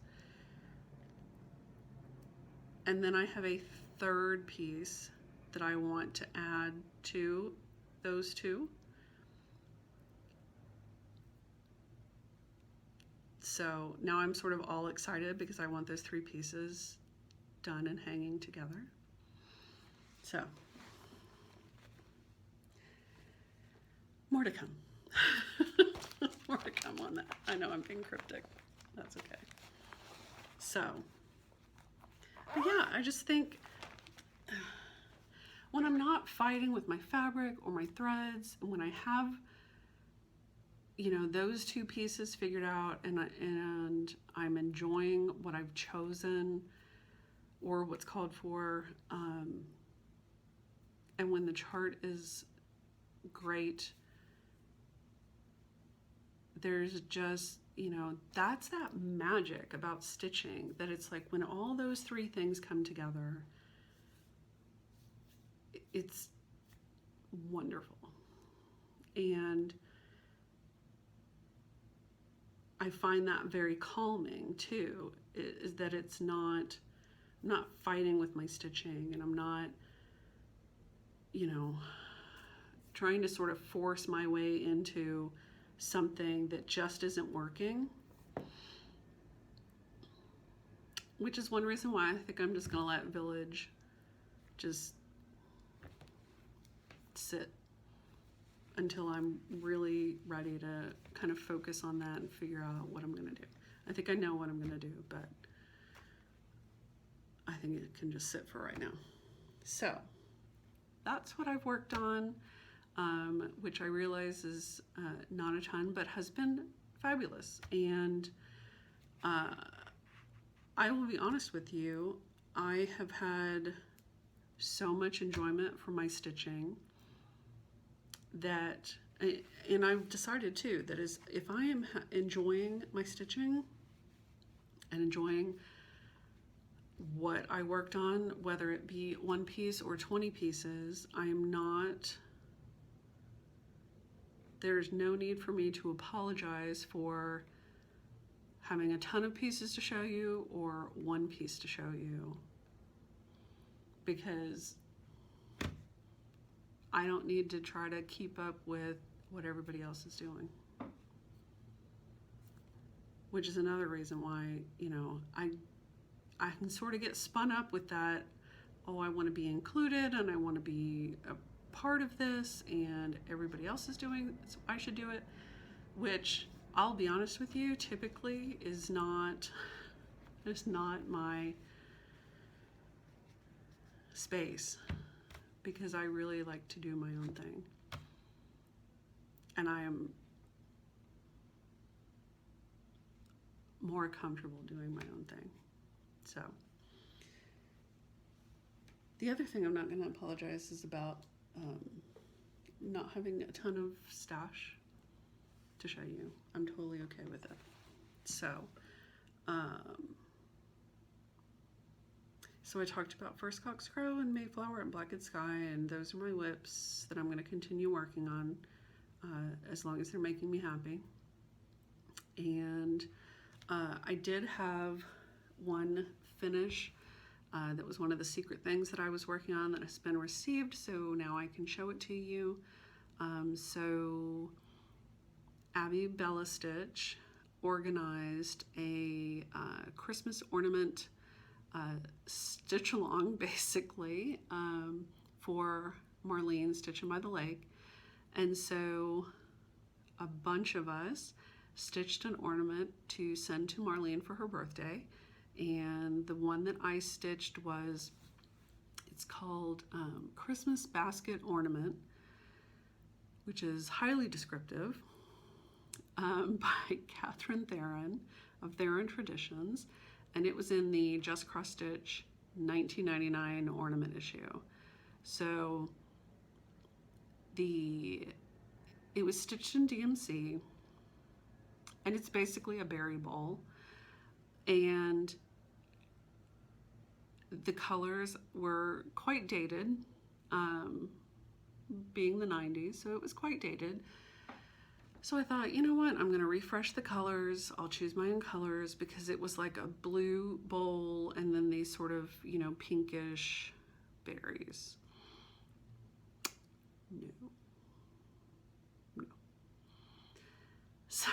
Speaker 1: And then I have a third piece that I want to add to those two. So now I'm sort of all excited because I want those three pieces done and hanging together. So, more to come. More to come on that. I know I'm being cryptic. That's okay. So, but yeah, I just think when I'm not fighting with my fabric or my threads, and when I have, you know, those two pieces figured out, and I'm enjoying what I've chosen or what's called for, and when the chart is great, there's just, you know, that's that magic about stitching, that it's like when all those three things come together, it's wonderful. And I find that very calming too, is that it's not, I'm not fighting with my stitching, and I'm not, you know, trying to sort of force my way into something that just isn't working. Which is one reason why I think I'm just gonna let Village just sit until I'm really ready to kind of focus on that and figure out what I'm gonna do. I think I know what I'm gonna do, but I think it can just sit for right now. So that's what I've worked on, which I realize is not a ton, but has been fabulous. And I will be honest with you, I have had so much enjoyment from my stitching that, and I've decided too, that is, if I am enjoying my stitching and enjoying what I worked on, whether it be one piece or 20 pieces, I am not, there's no need for me to apologize for having a ton of pieces to show you or one piece to show you, because I don't need to try to keep up with what everybody else is doing. Which is another reason why, you know, I can sort of get spun up with that, oh, I want to be included and I want to be a part of this and everybody else is doing it, so I should do it, which I'll be honest with you, typically is not my space, because I really like to do my own thing. And I am more comfortable doing my own thing. So, the other thing I'm not going to apologize is about not having a ton of stash to show you. I'm totally okay with it. So, So I talked about First Cock's Crow and Mayflower and Blackened Sky, and those are my whips that I'm going to continue working on as long as they're making me happy. And I did have one finish that was one of the secret things that I was working on that has been received, so now I can show it to you. So Abby Bella Stitch organized a Christmas ornament stitch along, basically, for Marlene Stitching by the Lake. And so a bunch of us stitched an ornament to send to Marlene for her birthday. And the one that I stitched was, it's called Christmas Basket Ornament, which is highly descriptive, by Catherine Theron of Theron Traditions. And it was in the Just Cross Stitch 1999 ornament issue. So it was stitched in DMC, and it's basically a berry bowl. And the colors were quite dated, being the 90s, so it was quite dated. So I thought, you know what, I'm going to refresh the colors. I'll choose my own colors, because it was like a blue bowl and then these sort of, you know, pinkish berries. No. So,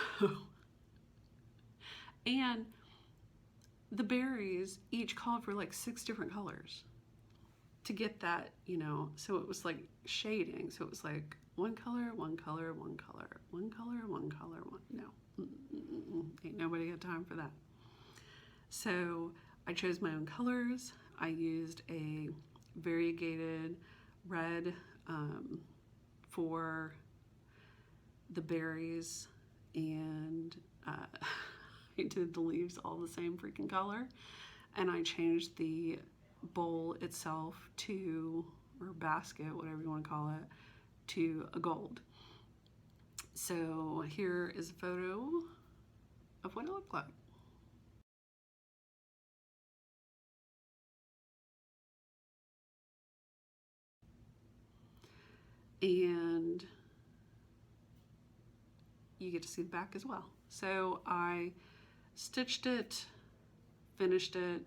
Speaker 1: and the berries each called for like 6 different colors to get that, you know, so it was like shading. So it was like one color, one color, one color, one color, one color, one. No, ain't nobody got time for that. So I chose my own colors. I used a variegated red for the berries, and I did the leaves all the same freaking color, and I changed the bowl itself to, or basket, whatever you want to call it, to a gold. So here is a photo of what it looked like. And you get to see the back as well. So I stitched it, finished it.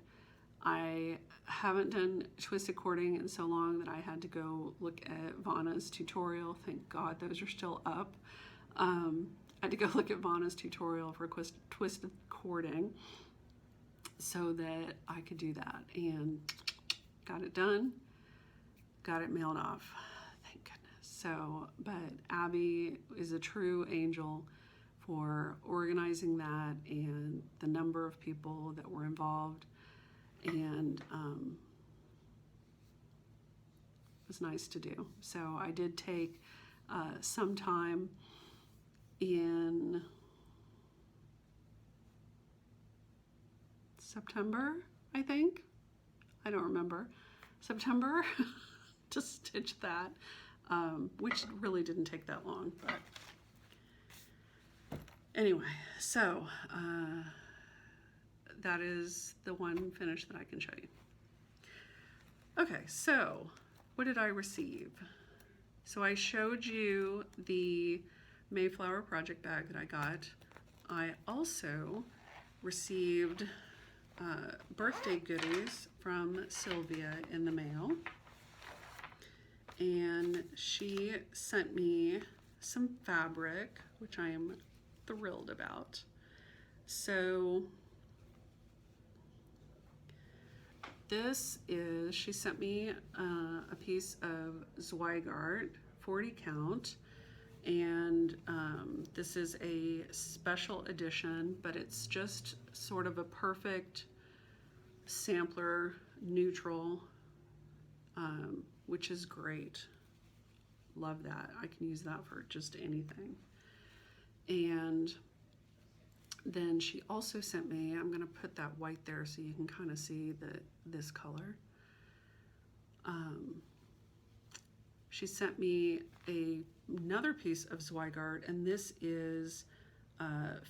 Speaker 1: I haven't done twisted cording in so long that I had to go look at Vanna's tutorial. Thank God those are still up. I had to go look at Vanna's tutorial for twisted cording so that I could do that, and got it done, got it mailed off. Thank goodness. So, but Abby is a true angel for organizing that, and the number of people that were involved. And it was nice to do. So I did take some time in September, I think. I don't remember. September to stitch that, which really didn't take that long. But anyway, so that is the one finish that I can show you. Okay, so what did I receive? So I showed you the Mayflower Project Bag that I got. I also received birthday goodies from Sylvia in the mail. And she sent me some fabric, which I am thrilled about. So this is, she sent me a piece of Zweigart, 40 count, and this is a special edition, but it's just sort of a perfect sampler neutral, which is great. Love that. I can use that for just anything. And then she also sent me, I'm going to put that white there so you can kind of see this color. She sent me another piece of Zweigart, and this is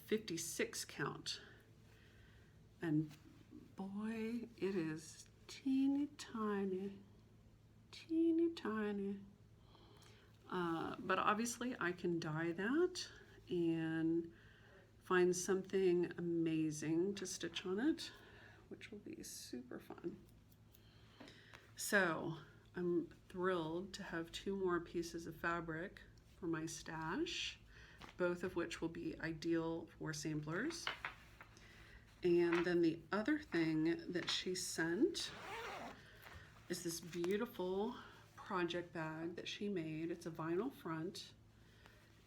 Speaker 1: 56 count. And boy, it is teeny tiny, teeny tiny. But obviously I can dye that and find something amazing to stitch on it, which will be super fun. So I'm thrilled to have 2 more pieces of fabric for my stash, both of which will be ideal for samplers. And then the other thing that she sent is this beautiful project bag that she made. It's a vinyl front,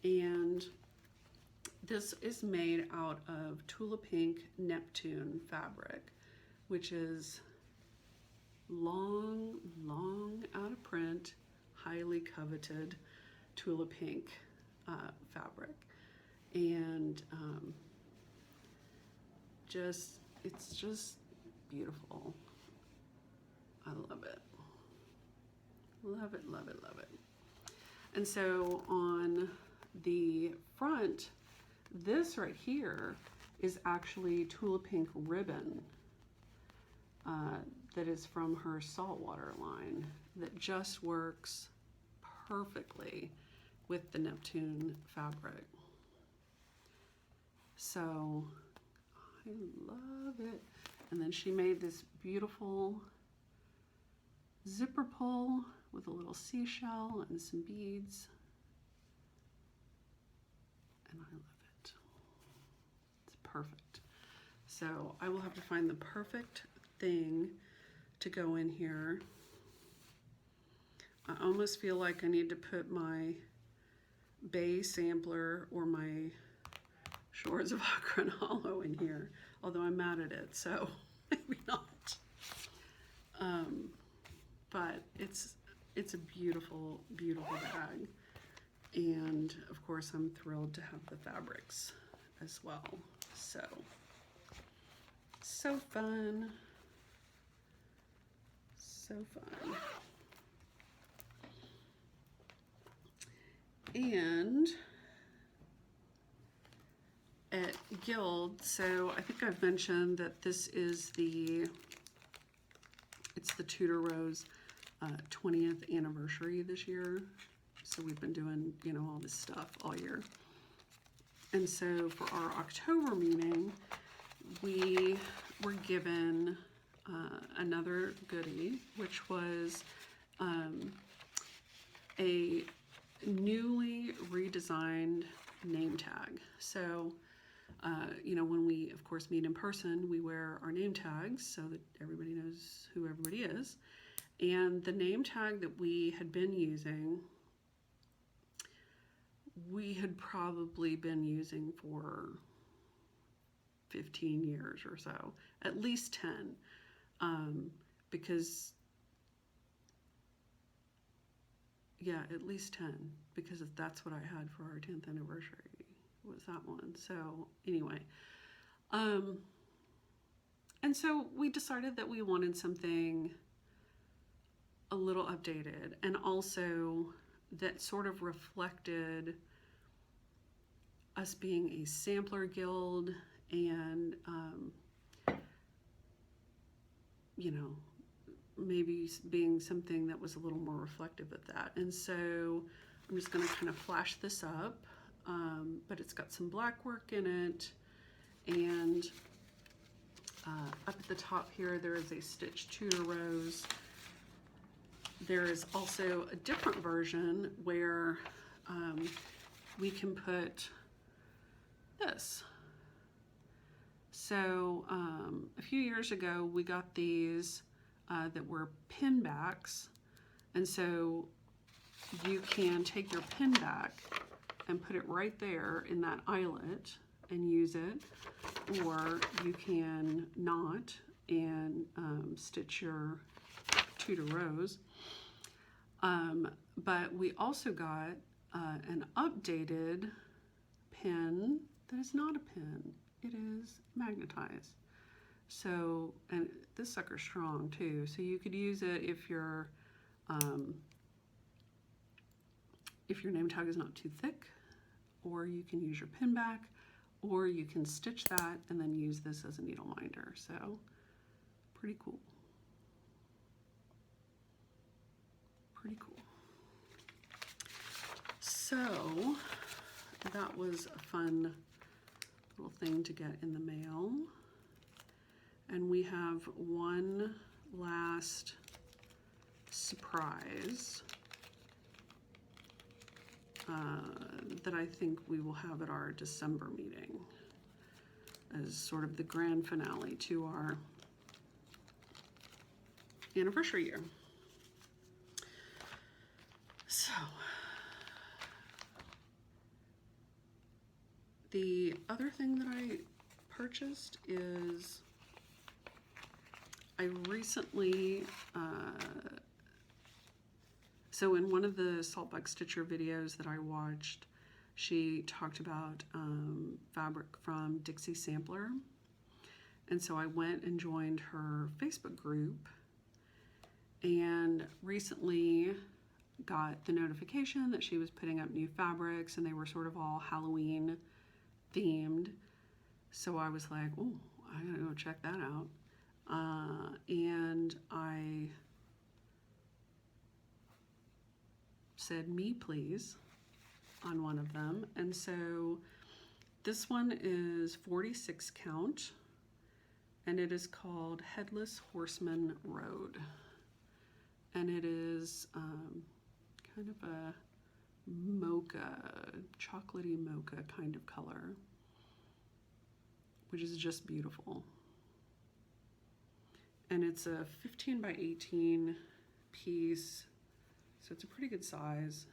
Speaker 1: and this is made out of Tula Pink Neptune fabric, which is long out of print, highly coveted Tula Pink fabric. And it's just beautiful. I love it. Love it, love it, love it. And so on the front, this right here is actually Tula Pink ribbon that is from her saltwater line that just works perfectly with the Neptune fabric. So I love it. And then she made this beautiful zipper pull with a little seashell and some beads. And I love it. It's perfect. So I will have to find the perfect thing to go in here. I almost feel like I need to put my Bay sampler or my Shores of Akron Hollow in here, although I'm mad at it, so maybe not. But it's a beautiful, beautiful bag. And of course I'm thrilled to have the fabrics as well. So fun. So fun. And at Guild, so I think I've mentioned that this is it's the Tudor Rose 20th anniversary this year. So we've been doing, you know, all this stuff all year. And so for our October meeting, we were given another goodie, which was a newly redesigned name tag. So, you know, when we, of course, meet in person, we wear our name tags so that everybody knows who everybody is. And the name tag that we had been using, we had probably been using for 15 years or so, at least 10, because, yeah, at least 10, because that's what I had for our 10th anniversary, was that one. So anyway, and so we decided that we wanted something a little updated, and also that sort of reflected us being a sampler guild, and you know, maybe being something that was a little more reflective of that. And so I'm just going to kind of flash this up, but it's got some black work in it, and up at the top here there is a stitched Tudor Rose. There is also a different version where we can put this. So a few years ago we got these that were pin backs, and so you can take your pin back and put it right there in that eyelet and use it, or you can not and stitch your Tudor Rose. But we also got an updated pin that is not a pin, it is magnetized. So, and this sucker's strong too, so you could use it if your name tag is not too thick, or you can use your pin back, or you can stitch that and then use this as a needle minder. So pretty cool. Pretty cool. So that was a fun little thing to get in the mail. And we have one last surprise that I think we will have at our December meeting as sort of the grand finale to our anniversary year. So the other thing that I purchased is I recently, so in one of the Saltbug Stitcher videos that I watched, she talked about fabric from Dixie Sampler. And so I went and joined her Facebook group and recently got the notification that she was putting up new fabrics and they were sort of all Halloween themed. So I was like, oh, I gotta go check that out. And I said, me please, on one of them. And so this one is 46 count and it is called Headless Horseman Road. And it is kind of a mocha, chocolatey mocha kind of color, which is just beautiful. And it's a 15 by 18 piece, so it's a pretty good size.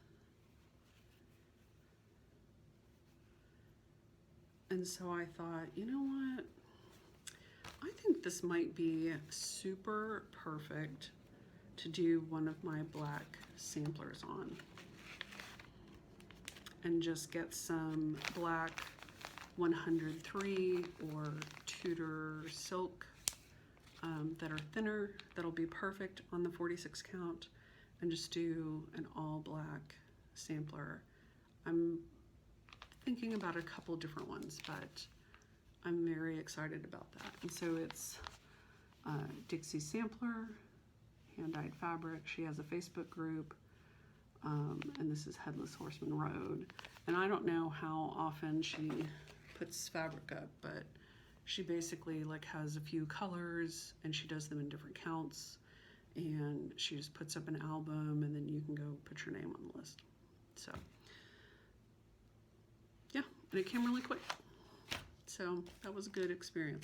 Speaker 1: And so I thought, you know what? I think this might be super perfect to do one of my black samplers on. And just get some black 103 or Tudor silk that are thinner. That'll be perfect on the 46 count, and just do an all black sampler. I'm thinking about a couple different ones, but I'm very excited about that. And so it's Dixie Sampler, hand-dyed fabric. She has a Facebook group, and this is Headless Horseman Road. And I don't know how often she puts fabric up, but she basically like has a few colors and she does them in different counts, and she just puts up an album and then you can go put your name on the list. So yeah, and it came really quick. So that was a good experience.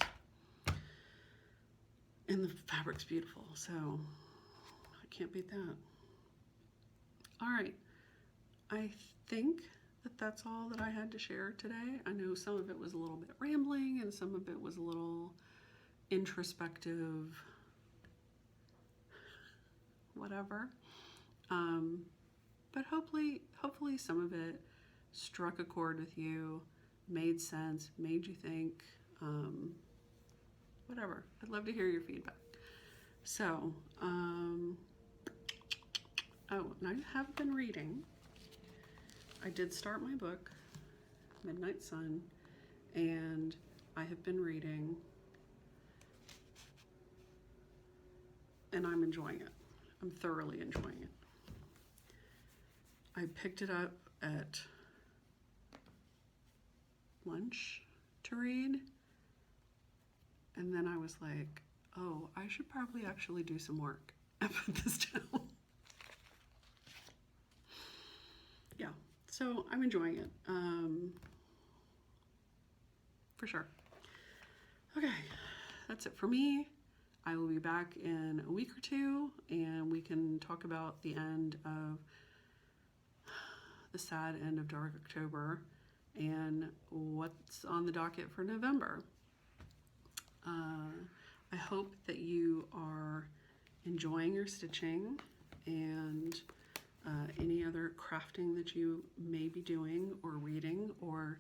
Speaker 1: And the fabric's beautiful, so I can't beat that. All right, I think that that's all that I had to share today. I know some of it was a little bit rambling and some of it was a little introspective, whatever. But hopefully some of it struck a chord with you, made sense, made you think, whatever. I'd love to hear your feedback. So, oh, and I have been reading. I did start my book, Midnight Sun, and I have been reading, and I'm enjoying it. I'm thoroughly enjoying it. I picked it up at lunch to read, and then I was like, oh, I should probably actually do some work and put this down. Yeah, so I'm enjoying it, for sure. Okay, that's it for me. I will be back in a week or two, and we can talk about the end of the sad end of Dark October and what's on the docket for November. I hope that you are enjoying your stitching and any other crafting that you may be doing or reading, or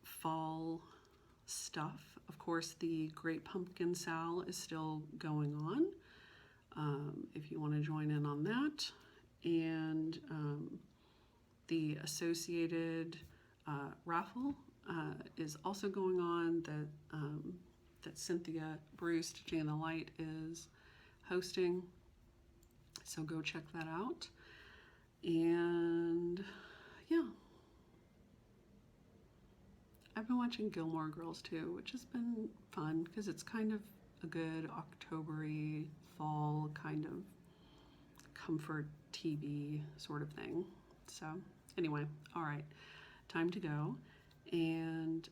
Speaker 1: fall stuff. Of course, the Great Pumpkin Sal is still going on, if you want to join in on that. And the associated raffle is also going on that Cynthia Bruce, Stitching in the Light, is hosting. So go check that out. And yeah, I've been watching Gilmore Girls too, which has been fun because it's kind of a good October-y, fall kind of comfort TV sort of thing. So anyway, all right, time to go. And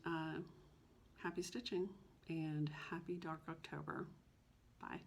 Speaker 1: happy stitching and happy dark October. Bye.